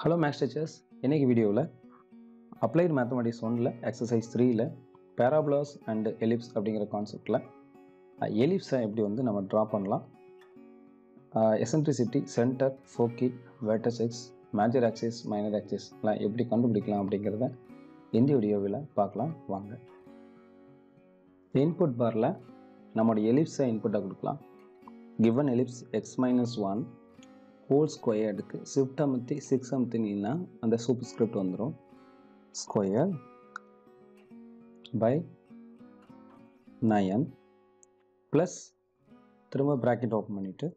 Hello maths teachers, இன்றைக்கி வீடியோவில் applied mathematics 1ல் எக்ஸசைஸ் 3ல் பேராபோலாஸ் அண்ட் எலிப்ஸ் அப்படிங்கிற கான்செப்டில் எலிப்ஸை எப்படி வந்து நம்ம ட்ரா பண்ணலாம், eccentricity, centre, foci, vertex, major axis, minor ஆக்சிஸ்லாம் எப்படி கண்டுபிடிக்கலாம் அப்படிங்கிறத இந்த வீடியோவில் பார்க்கலாம் வாங்க. இன்புட் பாரில் நம்மளோட எலிப்ஸை இன்புட்டாக கொடுக்கலாம். கிவன் எலிப்ஸ் x-1 ஹோல் ஸ்கொயர்டுக்கு ஷிஃப்ட் அமுத்தி 6 அமுத்தினீங்கன்னா அந்த சூப்பர் ஸ்கிரிப்ட் வந்துடும். ஸ்கொயர் பை 9 ப்ளஸ் திரும்ப ப்ராக்கெட் ஓப்பன் பண்ணிவிட்டு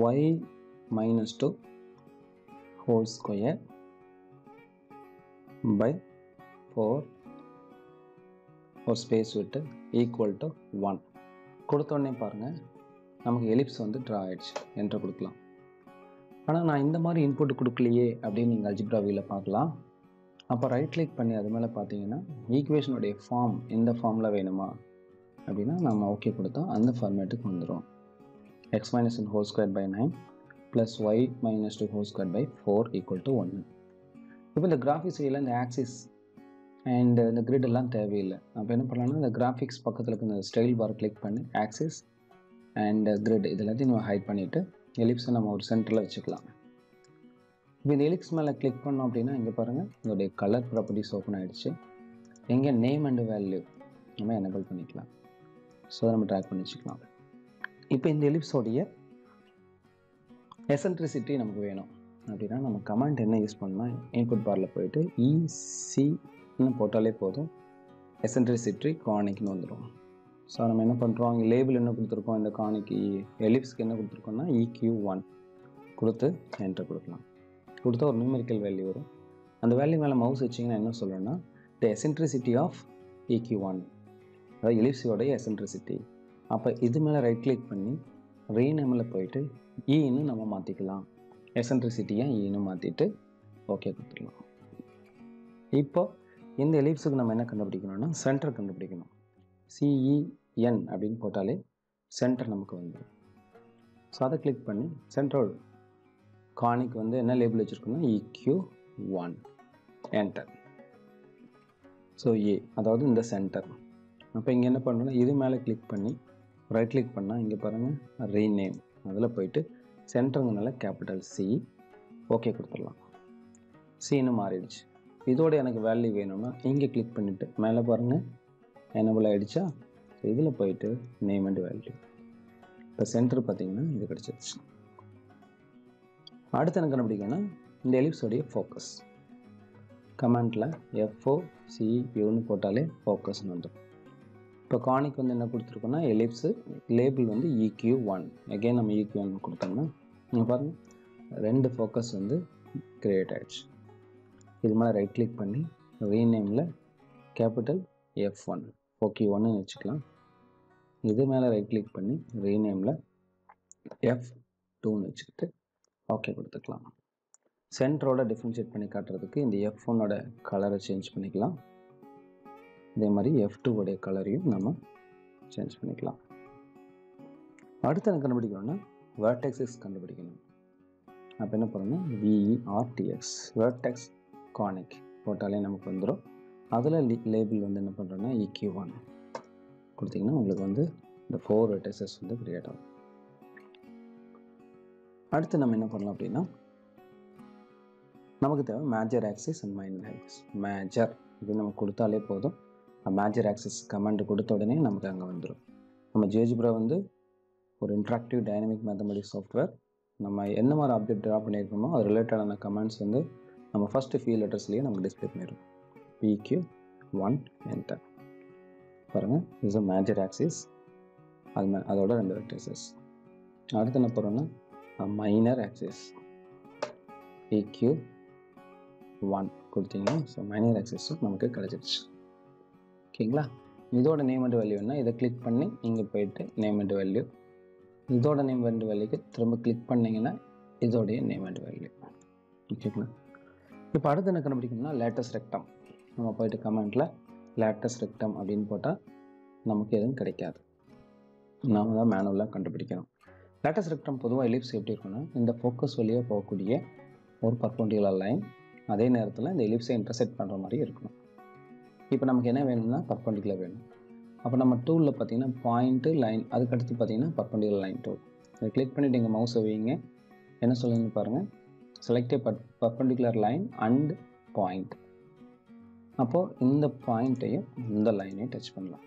y-2 ஹோல் ஸ்கொயர் பை 4 ஒரு ஸ்பேஸ் விட்டு ஈக்குவல் டு 1 கொடுத்தோடனே பாருங்கள் நமக்கு எலிப்ஸ் வந்து ட்ரா ஆகிடுச்சு என்று கொடுக்கலாம். ஆனால் நான் இந்த மாதிரி இன்புட் கொடுக்கலையே அப்படின்னு நீங்கள் அல்ஜிப்ரா வியூவில் பார்க்கலாம். அப்போ ரைட் கிளிக் பண்ணி அது மேலே பார்த்தீங்கன்னா ஈக்குவேஷனுடைய ஃபார்ம் இந்த ஃபார்மில் வேணுமா அப்படின்னா நம்ம ஓகே கொடுத்தா அந்த ஃபார்மேட்டுக்கு வந்துடும். x-1 whole square by 9 plus y-2 whole square by 4 equal to 1. இப்போ இந்த கிராஃபிக்ஸ் வியூவில் இந்த ஆக்சிஸ் அண்ட் இந்த கிரிட் எல்லாம் தேவையில்லை. அப்போ என்ன பண்ணலாம்னா இந்த கிராஃபிக்ஸ் பக்கத்தில் இருக்க இந்த ஸ்டைல் பார் கிளிக் பண்ணி ஆக்சிஸ் அண்ட் கிரிட் இது எல்லாத்தையும் நம்ம ஹைட் பண்ணிவிட்டு எலிப்ஸை நம்ம ஒரு சென்டரில் வச்சுக்கலாம். இப்போ இந்த எலிப்ஸ் மேலே கிளிக் பண்ணோம் அப்படின்னா இங்கே பாருங்கள் இதோடைய கலர் ப்ராப்பர்ட்டிஸ் ஓப்பன் ஆகிடுச்சு. எங்கே நேம் அண்ட் வேல்யூ நம்ம எனேபிள் பண்ணிக்கலாம். ஸோ நம்ம ட்ராக் பண்ணி வச்சுக்கலாம். இப்போ இந்த எலிப்ஸோடைய எசன்ட்ரிசிட்டி நமக்கு வேணும் அப்படின்னா நம்ம கமாண்ட் என்ன யூஸ் பண்ணால் இன்புட் பாரில் போயிட்டு EC போட்டாலே போதும், எசன்ட்ரிசிட்டி கானிக்னு வந்துடும். ஸோ நம்ம என்ன பண்ணுறோம், இங்கே லேபிள் என்ன கொடுத்துருக்கோம், இந்த கானிக்கு எலிப்ஸ்க்கு என்ன கொடுத்துருக்கோம்னா EQ1 கொடுத்து என்டர் கொடுக்கலாம். கொடுத்தா ஒரு நியூமெரிக்கல் வேல்யூ வரும். அந்த வேல்யூ மேலே மவுஸ் வச்சிங்கன்னா என்ன சொல்லணும்னா த எசன்ட்ரிசிட்டி ஆஃப் EQ1, அதாவது எலிப்ஸோடைய எசன்ட்ரிசிட்டி. அப்போ இது மேலே ரைட் கிளிக் பண்ணி ரீநேமில் போயிட்டு ஈன்னு நம்ம மாற்றிக்கலாம். எசன்ட்ரிசிட்டியாக ஈன்னு மாற்றிட்டு ஓகே கொடுத்துடலாம். இப்போ இந்த எலிப்ஸுக்கு நம்ம என்ன கண்டுபிடிக்கணும்னா சென்டர் கண்டுபிடிக்கணும். CEN அப்படின்னு போட்டாலே சென்டர் நமக்கு வந்துடும். ஸோ அதை கிளிக் பண்ணி சென்ட்ரல் கானிக் வந்து என்ன லேபிள் வச்சுருக்கோம்னா EQ1 என்டர். ஸோ அதாவது இந்த சென்டர். அப்போ இங்கே என்ன பண்ணுறோன்னா இது மேலே கிளிக் பண்ணி ரைட் கிளிக் பண்ணால் இங்கே பாருங்கள் ரீநேம், அதில் போயிட்டு சென்டருங்கனால கேபிட்டல் C ஓகே கொடுத்துடலாம். சின்னு மாறிடுச்சு. இதோட எனக்கு வேல்யூ வேணும்னா இங்கே கிளிக் பண்ணிவிட்டு மேலே பாருங்கள் எனேபிள் ஆகிடுச்சா. ஸோ இதில் போயிட்டு நேம் அண்ட் வேல்யூ. இப்போ சென்டர் பார்த்தீங்கன்னா இது கிடச்சிருச்சு. அடுத்து எனக்கு கண்டுபிடிக்கணும்னா இந்த எலிப்ஸோடைய ஃபோக்கஸ் கமாண்டில் FOCUன்னு போட்டாலே ஃபோக்கஸ்ன்னு வந்துடும். இப்போ கானிக் வந்து என்ன கொடுத்துருக்கோன்னா எலிப்ஸு லேபிள் வந்து EQ1. எகெயின் நம்ம EQ1 கொடுத்தோம்னா நீங்கள் பாருங்கள் 2 ஃபோக்கஸ் வந்து கிரியேட் ஆகிடுச்சு. இது மேலே ரைட் கிளிக் பண்ணி ரீநேமில் கேபிட்டல் F1 OQ1 வச்சுக்கலாம். இது மேலே ரைட் கிளிக் பண்ணி ரீநேமில் F2ன்னு வச்சுக்கிட்டு ஓகே கொடுத்துக்கலாம். சென்டரோட டிஃப்ரென்ஷியேட் பண்ணி காட்டுறதுக்கு இந்த F1ஓட கலரை சேஞ்ச் பண்ணிக்கலாம். இதே மாதிரி F2ஓடைய கலரையும் நம்ம சேஞ்ச் பண்ணிக்கலாம். அடுத்து எனக்கு கண்டுபிடிக்கணும்னா வெர்டெக்ஸஸ் கண்டுபிடிக்கணும். அப்போ என்ன பண்ணணும்னா VERTX வெர்டெக்ஸ் கானிக் போட்டாலே நமக்கு வந்துடும். அதில் லேபிள் வந்து என்ன பண்ணுறோன்னா EQ1 கொடுத்திங்கன்னா உங்களுக்கு வந்து இந்த 4 வெர்டெக்ஸஸ் வந்து கிரியேட் ஆகும். அடுத்து நம்ம என்ன பண்ணலாம் அப்படின்னா நமக்கு தேவை major axis and minor axis. Major இது நம்ம கொடுத்தாலே போதும். மேஜர் ஆக்சிஸ் கமாண்ட் கொடுத்த உடனே நமக்கு அங்கே வந்துடும். நம்ம ஜியோஜிப்ரா வந்து ஒரு இன்ட்ராக்டிவ் டைனமிக் மேத்தமெட்டிக்ஸ் சாஃப்ட்வேர். நம்ம என்ன மாதிரி ஆப்ஜெக்ட் ட்ரா பண்ணியிருக்கோமோ அது ரிலேட்டடான கமெண்ட்ஸ் வந்து நம்ம ஃபஸ்ட்டு ஃபியூ லெட்டர்ஸ்லேயே நமக்கு டிஸ்பிளே பண்ணிடும். PQ1 என்டர் பாருங்கள், இஸ் அ மேஜர் ஆக்சிஸ், அதோட 2 வெர்டெக்ஸஸ். அடுத்து என்ன போகிறோன்னா மைனர் ஆக்சிஸ் PQ1 கொடுத்தீங்கன்னா ஸோ மைனர் ஆக்சிஸும் நமக்கு கிடச்சிருச்சு. ஓகேங்களா. இதோட நேம் அண்ட் வேல்யூ என்ன, இதை கிளிக் பண்ணி இங்கே போயிட்டு நேம் அண்ட் வேல்யூ, இதோட நேம் அண்ட் வேல்யூக்கு திரும்ப கிளிக் பண்ணிங்கன்னா இதோடைய நேம் அண்ட் வேல்யூ. ஓகேங்களா. இப்போ அடுத்து என்ன கண்டுபிடிக்கணும்னா லேட்டஸ்ட் ரெக்டம். நம்ம போயிட்டு கமெண்ட்டில் லேட்டஸ்ட் ரெக்டம் அப்படின்னு போட்டால் நமக்கு எதுவும் கிடைக்காது. நாம் தான் மேனுவலாக கண்டுபிடிக்கணும். லேட்டஸ் ரெக்டம் பொதுவாக எலிப்ஸ் எப்படி இருக்குன்னா, இந்த ஃபோக்கஸ் வழியாக போகக்கூடிய ஒரு பர்பெண்டிகுலர் லைன், அதே நேரத்தில் இந்த எலிப்ஸை இன்டர்செக்ட் பண்ணுற மாதிரி இருக்கணும். இப்போ நமக்கு என்ன வேணும்னா பர்பெண்டிகுலர் வேணும். அப்போ நம்ம டூலில் பார்த்தீங்கன்னா பாயிண்ட்டு லைன், அதுக்கடுத்து பார்த்தீங்கன்னா பர்பெண்டிகுலர் லைன் டூல். இதை கிளிக் பண்ணிவிட்டு எங்கள் மவுஸை வைங்க. என்ன சொல்லுங்க பாருங்கள், select perpendicular line and point. அப்போது இந்த பாயிண்ட்டையும் இந்த லைனையும் டச் பண்ணலாம்.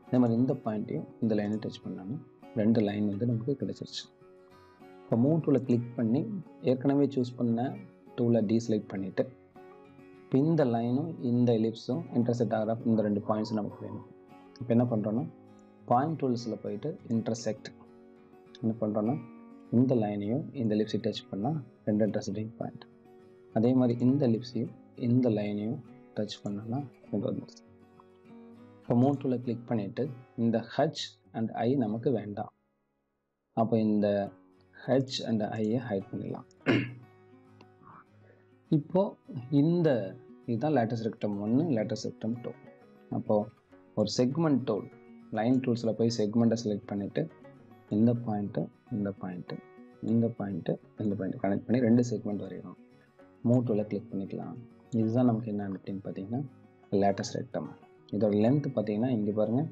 அதே மாதிரி இந்த பாயிண்ட்டையும் இந்த லைனை டச் பண்ணாலும் 2 லைன் வந்து நமக்கு கிடைச்சிருச்சு. இப்போ மூவ் டூவில் கிளிக் பண்ணி ஏற்கனவே சூஸ் பண்ண டூவில் டீசெலக்ட் பண்ணிவிட்டு இப்போ இந்த லைனும் இந்த எலிப்ஸும் இன்டர்செக்ட் ஆகிற இந்த 2 பாயிண்ட்ஸும் நமக்கு வேணும். இப்போ என்ன பண்ணுறோன்னா பாயிண்ட் டூல்ஸில் போயிட்டு இன்டர்செக்ட் என்ன பண்ணுறோன்னா இந்த லைனையும் இந்த எலிப்ஸையும் டச் பண்ணால் 2 இன்டர்செக்டிங் பாயிண்ட். அதே மாதிரி இந்த எலிப்ஸையும் இந்த லைனையும் டச் பண்ணோன்னா 2 வந்துடுச்சு. இப்போ மூவ் டூவில் கிளிக் பண்ணிவிட்டு இந்த ஹச் அண்ட் ஐ நமக்கு வேண்டாம். அப்போ இந்த ஹச் அண்ட் ஐயை ஹைட் பண்ணிடலாம். இப்போது இந்த இதுதான் லேட்டஸ்ட் ரெக்டம் 1, லேட்டஸ்ட் ரெக்டம் 2. அப்போது ஒரு செக்மெண்ட் டூல், லைன் டூல்ஸில் போய் செக்மெண்ட்டை செலக்ட் பண்ணிவிட்டு இந்த பாயிண்ட்டு இந்த பாயிண்ட்டு இந்த பாயிண்ட்டு இந்த பாயிண்ட்டு கனெக்ட் பண்ணி 2 செக்மெண்ட் வரையணும். மூவ் டூவில் கிளிக் பண்ணிக்கலாம். இதுதான் நமக்கு என்ன அப்படின்னு பார்த்தீங்கன்னா லேட்டஸ்ட் ரெக்டம். இதோட லென்த் பார்த்தீங்கன்னா இங்கே பாருங்கள்,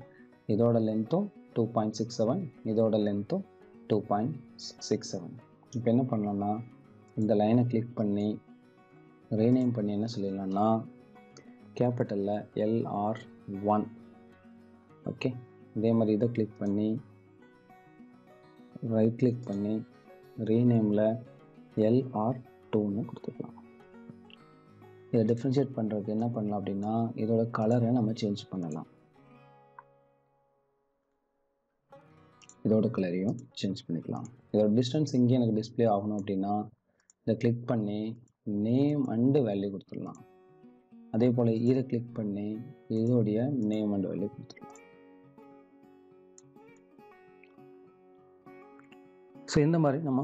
இதோட லென்த்தும் 2.67, இதோட லென்த்தும் 2.67. இப்போ என்ன பண்ணலாம்னா இந்த லைனை கிளிக் பண்ணி ரீநேம் பண்ணி என்ன சொல்லிடலாம்னா கேபிட்டலில் LR1. ஓகே, இதே மாதிரி இதை கிளிக் பண்ணி ரைட் கிளிக் பண்ணி ரீநேமில் LR2ன்னு கொடுத்துக்கலாம். இதை டிஃப்ரென்ஷியேட் பண்ணுறதுக்கு என்ன பண்ணலாம் அப்படின்னா இதோட கலரை நம்ம சேஞ்ச் பண்ணலாம். இதோட கலரையும் சேஞ்ச் பண்ணிக்கலாம். இதோட டிஸ்டன்ஸ் இங்கே எனக்கு டிஸ்பிளே ஆகணும் அப்படின்னா இதை கிளிக் பண்ணி நேம் அண்டு வேல்யூ கொடுத்துடலாம். அதே போல் இதை கிளிக் பண்ணி இதோடைய நேம் அண்ட் வேல்யூ கொடுத்துடலாம். ஸோ இந்த மாதிரி நம்ம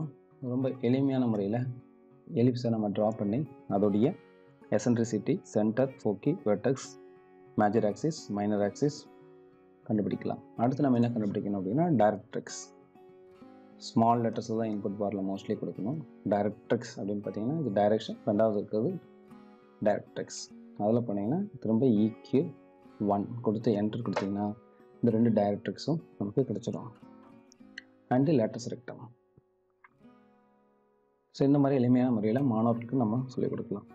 ரொம்ப எளிமையான முறையில் எலிப்ஸை நம்ம ட்ரா பண்ணி அதோடைய eccentricity, centre, foci, vertex, major axis, minor axis கண்டுபிடிக்கலாம். அடுத்து நம்ம என்ன கண்டுபிடிக்கணும் அப்படின்னா டைரக்ட்ரிக்ஸ். ஸ்மால் லெட்டர்ஸ் தான் இன்புட் பாரில் மோஸ்ட்லி கொடுக்கணும். டைரக்ட்ரிக்ஸ் அப்படின்னு பார்த்தீங்கன்னா இது டைரக்ஷன், ரெண்டாவது இருக்கிறது டைரக்ட்ரிக்ஸ். அதில் போனீங்கன்னா திரும்ப EQ1 கொடுத்து என்டர் கொடுத்தீங்கன்னா இந்த 2 டைரக்ட்ரிக்ஸும் நமக்கு கிடைச்சிடும். And latest rectum. ஸோ இந்த மாதிரி எளிமையான முறையில் மாணவர்களுக்கு நம்ம சொல்லிக் கொடுக்கலாம்.